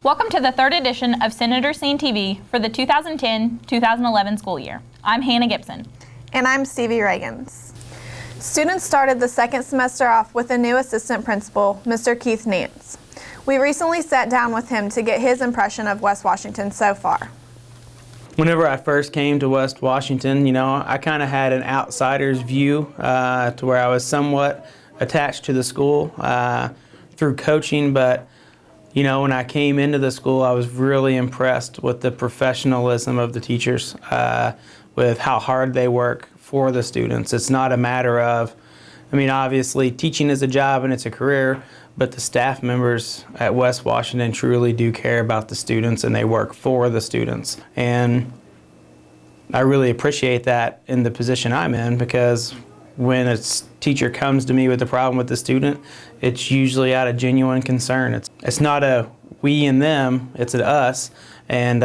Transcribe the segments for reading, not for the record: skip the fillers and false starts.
Welcome to the third edition of SenatorTV for the 2010-2011 school year. I'm Hannah Gibson. And I'm Stevie Reagans. Students started the second semester off with a new assistant principal, Mr. Keith Nance. We recently sat down with him to get his impression of West Washington so far. Whenever I first came to West Washington, I kind of had an outsider's view to where I was somewhat attached to the school through coaching, but when I came into the school, I was really impressed with the professionalism of the teachers, with how hard they work for the students. It's not a matter of, obviously teaching is a job and it's a career, but the staff members at West Washington truly do care about the students and they work for the students. And I really appreciate that in the position I'm in, because when a teacher comes to me with a problem with the student, it's usually out of genuine concern. It's not a we and them, it's an us, and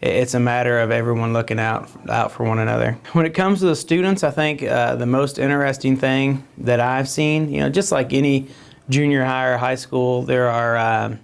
it's a matter of everyone looking out for one another. When it comes to the students, I think the most interesting thing that I've seen, just like any junior high or high school, there are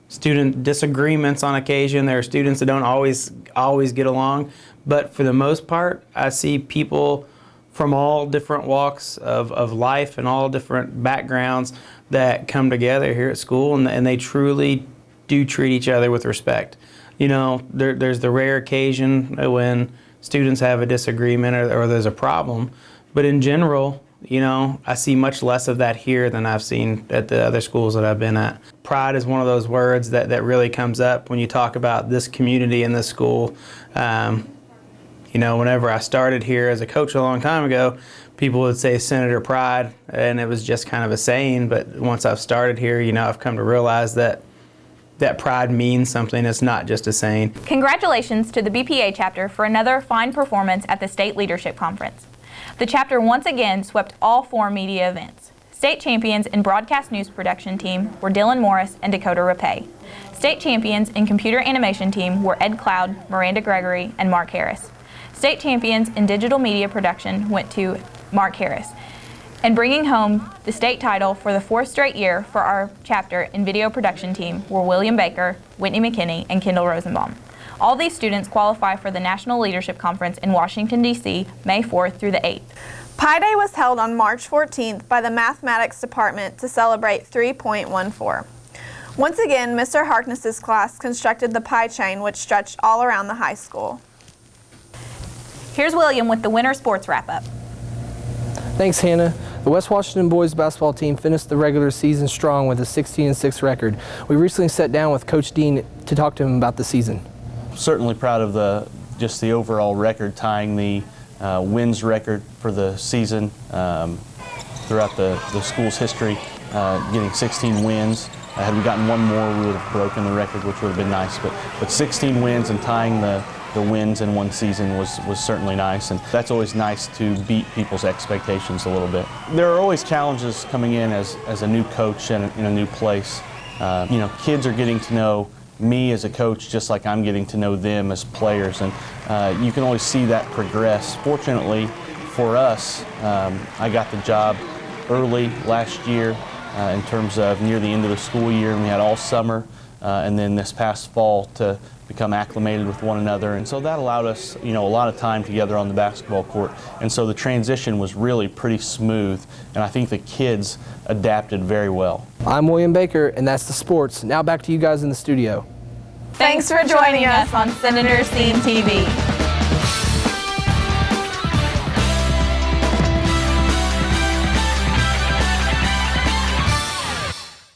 student disagreements on occasion. There are students that don't always get along, but for the most part, I see people from all different walks of life and all different backgrounds that come together here at school, and they truly do treat each other with respect. There's the rare occasion when students have a disagreement or there's a problem, but in general, I see much less of that here than I've seen at the other schools that I've been at. Pride is one of those words that really comes up when you talk about this community and this school. Whenever I started here as a coach a long time ago, people would say Senator Pride, and it was just kind of a saying, but once I've started here, I've come to realize that pride means something. It's not just a saying. Congratulations to the BPA chapter for another fine performance at the State Leadership Conference. The chapter once again swept all 4 media events. State champions in broadcast news production team were Dylan Morris and Dacoda Rappe. State champions in computer animation team were Ed Cloud, Miranda Gregory, and Mark Harris. State champions in digital media production went to Mark Harris. And bringing home the state title for the 4th straight year for our chapter in video production team were William Baker, Whitney McKinney, and Kendall Rosenbaum. All these students qualify for the National Leadership Conference in Washington, D.C., May 4th through the 8th. Pi Day was held on March 14th by the Mathematics Department to celebrate 3.14. Once again, Mr. Harkness's class constructed the pie chain, which stretched all around the high school. Here's William with the winter sports wrap-up. Thanks, Hannah. The West Washington boys basketball team finished the regular season strong with a 16-6 record. We recently sat down with Coach Dean to talk to him about the season. Certainly proud of the overall record, tying the wins record for the season throughout the school's history, getting 16 wins. Had we gotten one more, we would have broken the record, which would have been nice. But 16 wins and tying the wins in one season was certainly nice, and that's always nice to beat people's expectations a little bit. There are always challenges coming in as a new coach in a new place. Kids are getting to know me as a coach just like I'm getting to know them as players, and you can always see that progress. Fortunately for us, I got the job early last year in terms of near the end of the school year, and we had all summer and then this past fall to become acclimated with one another, and so that allowed us a lot of time together on the basketball court, and so the transition was really pretty smooth, and I think the kids adapted very well. I'm William Baker, and that's the sports. Now back to you guys in the studio. Thanks for joining us on SenatorTV.